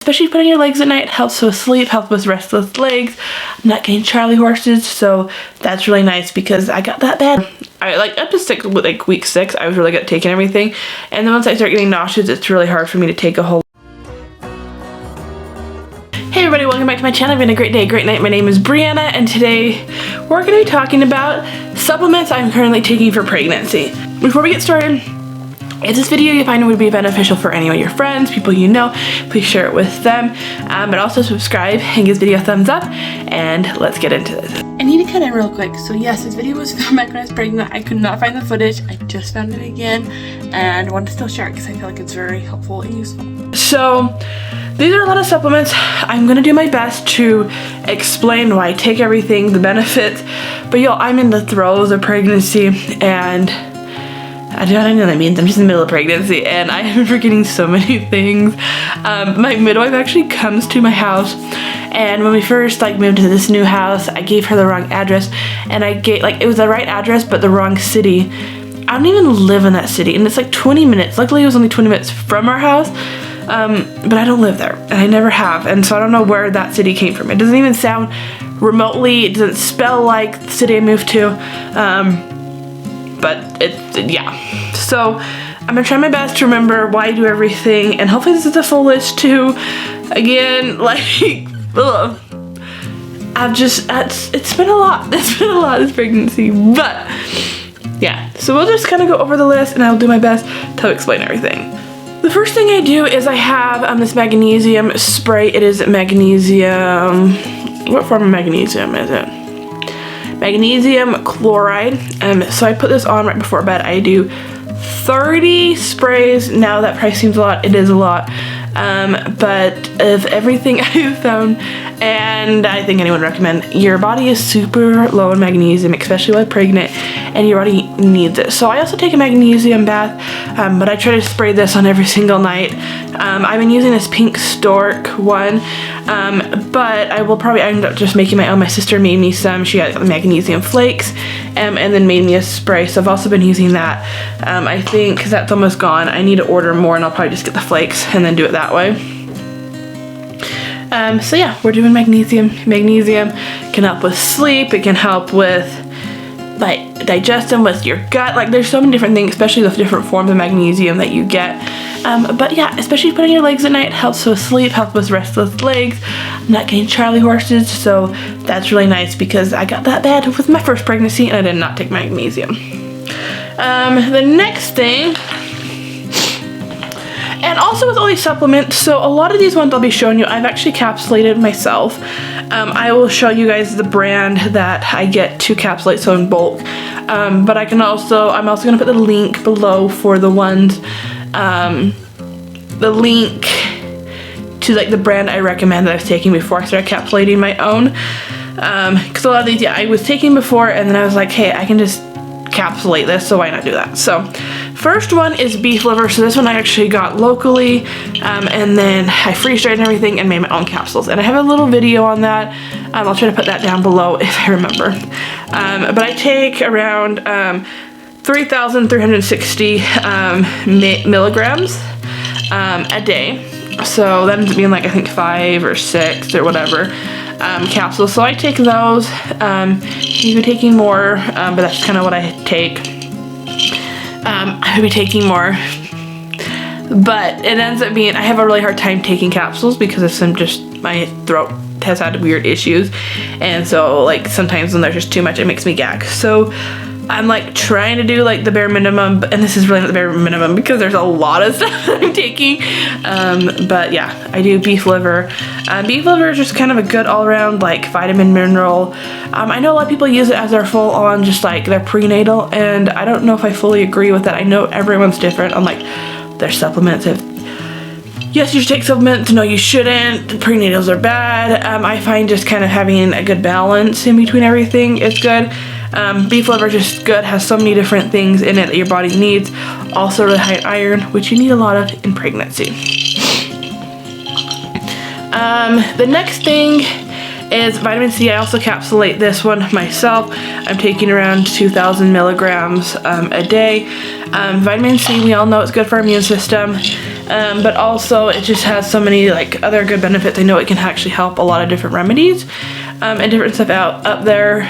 especially put on your legs at night, helps with sleep, helps with restless legs, not getting Charlie horses, so that's really nice because I got that bad. I like up to week 6, I was really good at taking everything, and then once I start getting nauseous, it's really hard for me to take a whole. Hey everybody, welcome back to my channel. It's been a great day, great night. My name is Brianna, and today we're going to be talking about supplements I'm currently taking for pregnancy. Before we get started, if this video you find would be beneficial for any of your friends, people you know, please share it with them. But also subscribe and give this video a thumbs up, and let's get into this. I need to cut in real quick. So yes, this video was filmed back when I was pregnant. I could not find the footage. I just found it again, and I wanted to still share it because I feel like it's very helpful and useful. So these are a lot of supplements. I'm gonna do my best to explain why I take everything, the benefits. But y'all, I'm in the throes of pregnancy, and I don't know what that means. I'm just in the middle of pregnancy, and I am forgetting so many things. My midwife actually comes to my house, and when we first moved to this new house, I gave her the wrong address, and I gave it was the right address but the wrong city. I don't even live in that city, and it's like 20 minutes. Luckily, it was only 20 minutes from our house, but I don't live there, and I never have, and so I don't know where that city came from. It doesn't even sound remotely. It doesn't spell like the city I moved to. But yeah. So I'm gonna try my best to remember why I do everything, and hopefully this is a full list too. Again, ugh. It's been a lot. It's been a lot this pregnancy, but yeah. So we'll just kind of go over the list, and I'll do my best to explain everything. The first thing I do is I have this magnesium spray. It is magnesium. What form of magnesium is it? Magnesium chloride. So I put this on right before bed. I do 30 sprays. Now that price seems a lot. It is a lot. But of everything I've found, and I think anyone would recommend, your body is super low in magnesium, especially while pregnant, and your body needs it. So I also take a magnesium bath, but I try to spray this on every single night. I've been using this Pink Stork one, but I will probably end up just making my own. My sister made me some. She got magnesium flakes, and then made me a spray. So I've also been using that. I think because that's almost gone, I need to order more, and I'll probably just get the flakes and then do it that way. So yeah, we're doing magnesium. Magnesium can help with sleep. It can help with digestion, with your gut. There's so many different things, especially the different forms of magnesium that you get. But yeah, especially putting your legs at night, helps with sleep, helps with restless legs, not getting Charlie horses. So that's really nice because I got that bad with my first pregnancy, and I did not take magnesium. The next thing, and also with all these supplements, so a lot of these ones I'll be showing you, I've actually capsulated myself. I will show you guys the brand that I get to capsulate, so in bulk. But I'm also gonna put the link below for the ones, the link to the brand I recommend that I was taking before I started capsulating my own. Because a lot of these, yeah, I was taking before, and then I was like, hey, I can just capsulate this, so why not do that? So first one is beef liver. So this one I actually got locally, and then I freeze-dried everything and made my own capsules, and I have a little video on that. I'll try to put that down below if I remember. But I take around 3,360 milligrams a day. So that ends up being I think 5 or 6 or whatever capsules. So I take those. You could be taking more, but that's just kind of what I take. I would be taking more, but it ends up being, I have a really hard time taking capsules because of my throat has had weird issues, and so sometimes when there's just too much, it makes me gag. So I'm trying to do the bare minimum, and this is really not the bare minimum because there's a lot of stuff that I'm taking. But yeah, I do beef liver. Beef liver is just kind of a good all-around vitamin mineral. I know a lot of people use it as their full-on, just their prenatal, and I don't know if I fully agree with that. I know everyone's different on their supplements. Yes, you should take supplements. No, you shouldn't. Prenatals are bad. I find just kind of having a good balance in between everything is good. Beef liver is just good, has so many different things in it that your body needs. Also really high in iron, which you need a lot of in pregnancy. The next thing is vitamin C. I also capsulate this one myself. I'm taking around 2,000 milligrams a day. Vitamin C, we all know it's good for our immune system. but also it just has so many like other good benefits. I know it can actually help a lot of different remedies and different stuff out there.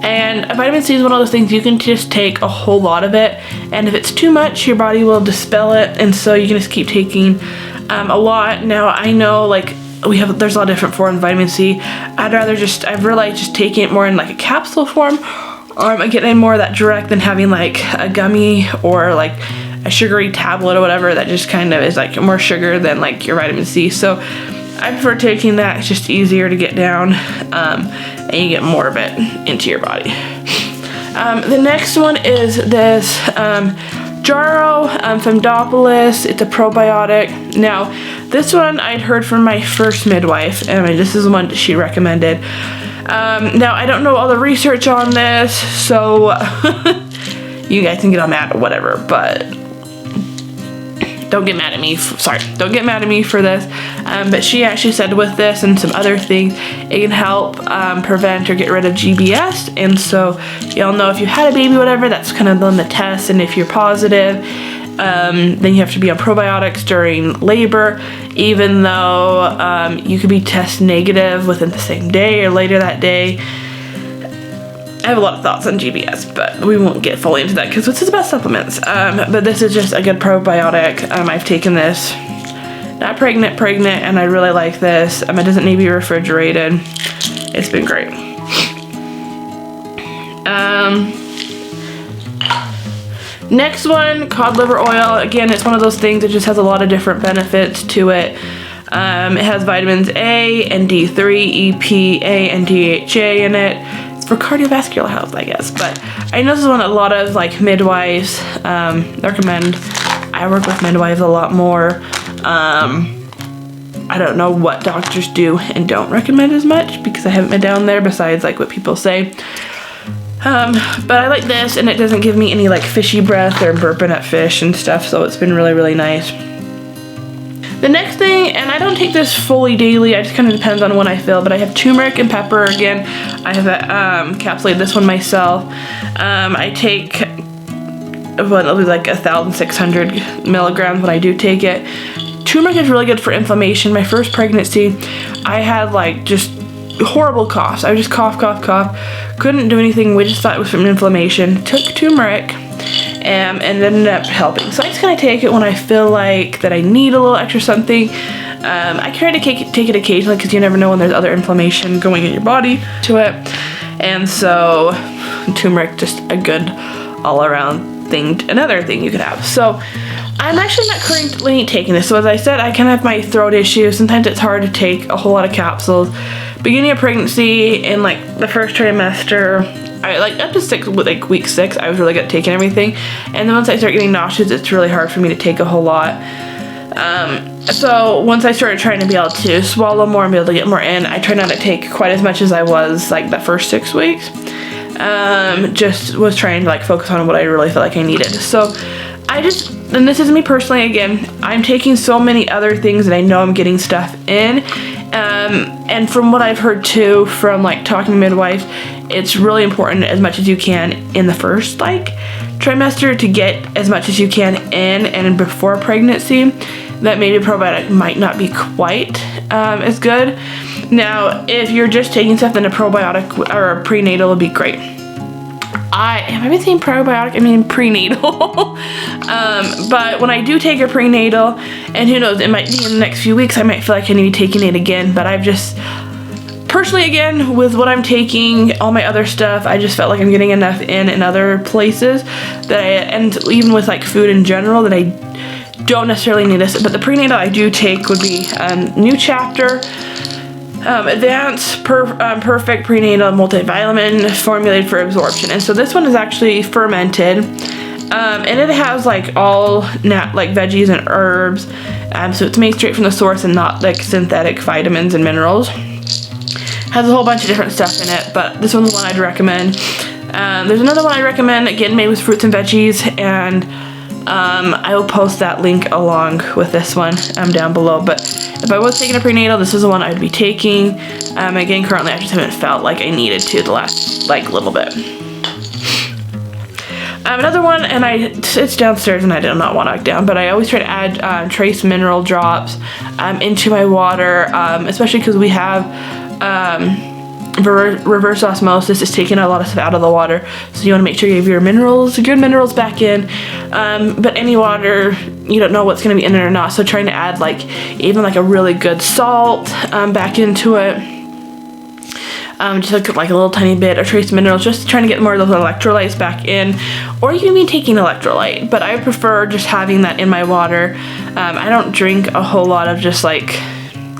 And vitamin C is one of those things you can just take a whole lot of it, and if it's too much, your body will dispel it, and so you can just keep taking a lot. Now I know like there's a lot of different forms of vitamin C. I've realized just taking it more in like a capsule form, or I'm getting more of that direct than having like a gummy or like a sugary tablet or whatever that just kind of is like more sugar than like your vitamin C. So I prefer taking that. It's just easier to get down, and you get more of it into your body. The next one is this Jarrow Femdopolis. It's a probiotic. Now, this one I'd heard from my first midwife, and this is the one that she recommended. Now, I don't know all the research on this, so you guys can get on mad or whatever, but don't get mad at me. Don't get mad at me for this. But she actually said with this and some other things, it can help prevent or get rid of GBS. And so y'all know if you had a baby, whatever, that's kind of on the test. And if you're positive, then you have to be on probiotics during labor, even though you could be test negative within the same day or later that day. I have a lot of thoughts on GBS, but we won't get fully into that because this is about supplements. But this is just a good probiotic. I've taken this, not pregnant, and I really like this. It doesn't need to be refrigerated. It's been great. Next one, cod liver oil. Again, it's one of those things that just has a lot of different benefits to it. It has vitamins A and D3, EPA, and DHA in it. For cardiovascular health, I guess, but I know this is one a lot of like midwives recommend. I work with midwives a lot more. I don't know what doctors do and don't recommend as much because I haven't been down there besides like what people say. But I like this, and it doesn't give me any like fishy breath or burping at fish and stuff, so it's been really, really nice. The next thing, and I don't take this fully daily, I just kind of depends on when I feel, but I have turmeric and pepper. Again, I have encapsulated this one myself. I take like 1,600 milligrams when I do take it. Turmeric is really good for inflammation. My first pregnancy, I had like just horrible coughs. I would just cough. Couldn't do anything. We just thought it was from inflammation. Took turmeric. And it ended up helping. So I just kind of take it when I feel like that I need a little extra something. I try to take it occasionally because you never know when there's other inflammation going in your body to it. And so turmeric, just a good all-around thing, another thing you could have. So I'm actually not currently taking this. So as I said, I kind of have my throat issue. Sometimes it's hard to take a whole lot of capsules. Beginning of pregnancy, in like the first trimester, I like up to week 6, I was really good at taking everything, and then once I start getting nauseous, it's really hard for me to take a whole lot. So once I started trying to be able to swallow more and be able to get more in, I try not to take quite as much as I was like the first 6 weeks. Just was trying to like focus on what I really felt like I needed. So and this is me personally, again, I'm taking so many other things that I know I'm getting stuff in. And from what I've heard too, from like talking to midwives, it's really important as much as you can in the first like trimester to get as much as you can in, and before pregnancy, that maybe probiotic might not be quite as good. Now, if you're just taking stuff, then a probiotic or a prenatal would be great. Have I saying probiotic? I mean prenatal. But when I do take a prenatal, and who knows, it might be in the next few weeks, I might feel like I need to be taking it again. But I've just, personally, again, with what I'm taking, all my other stuff, I just felt like I'm getting enough in other places and even with like food in general, that I don't necessarily need this. But the prenatal I do take would be New Chapter. Advanced Perfect Prenatal Multivitamin formulated for absorption. And so this one is actually fermented, and it has like all like veggies and herbs, so it's made straight from the source and not like synthetic vitamins and minerals. Has a whole bunch of different stuff in it, but this one's the one I'd recommend. There's another one I recommend, again, made with fruits and veggies, and I will post that link along with this one down below. But if I was taking a prenatal, this is the one I'd be taking. Again, currently I just haven't felt like I needed to the last like little bit. Another one, and it's downstairs and I did not want to knock down, but I always try to add trace mineral drops into my water, especially because we have reverse osmosis. Is taking a lot of stuff out of the water, so you want to make sure you have your good minerals back in. But any water, you don't know what's going to be in it or not, so trying to add like even like a really good salt back into it. Just like a little tiny bit of trace minerals, just trying to get more of those electrolytes back in. Or you can be taking electrolyte, but I prefer just having that in my water. I don't drink a whole lot of just like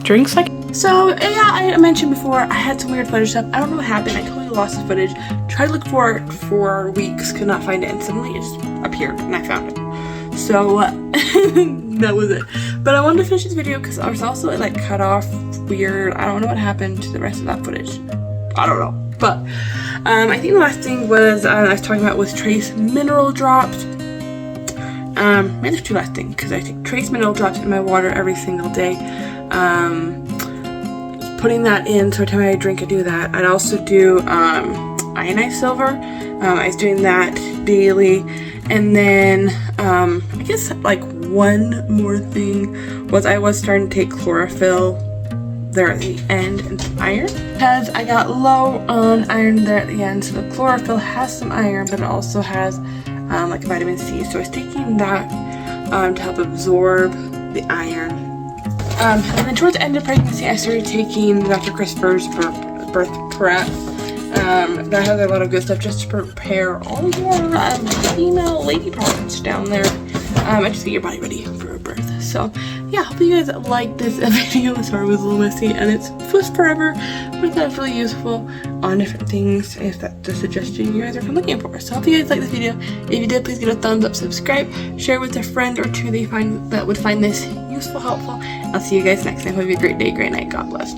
drinks like. So yeah, I mentioned before I had some weird footage stuff. I don't know what happened. I totally lost the footage. Tried to look for it for weeks, could not find it, and suddenly it just appeared and I found it. So that was it. But I wanted to finish this video because I was also like cut off weird. I don't know what happened to the rest of that footage. I don't know. But I think the last thing was I was talking about was trace mineral drops. Maybe there's two last things because I take trace mineral drops in my water every single day. Putting that in, so every time I drink I do that. I'd also do ionized silver. I was doing that daily. And then I guess like one more thing was I was starting to take chlorophyll there at the end and some iron, because I got low on iron there at the end. So the chlorophyll has some iron, but it also has like vitamin C. So I was taking that to help absorb the iron. And then towards the end of pregnancy, I started taking Dr. Christopher's birth prep. That has a lot of good stuff just to prepare all your female lady parts down there. And just get your body ready for a birth. So yeah, hope you guys like this video. Sorry it was a little messy and it's was forever, but that's really useful on different things if that's the suggestion you guys are looking for. So hope you guys like this video. If you did, please give it a thumbs up, subscribe, share with a friend or two that would find this useful, helpful. I'll see you guys next time. Hope you have a great day, great night. God bless.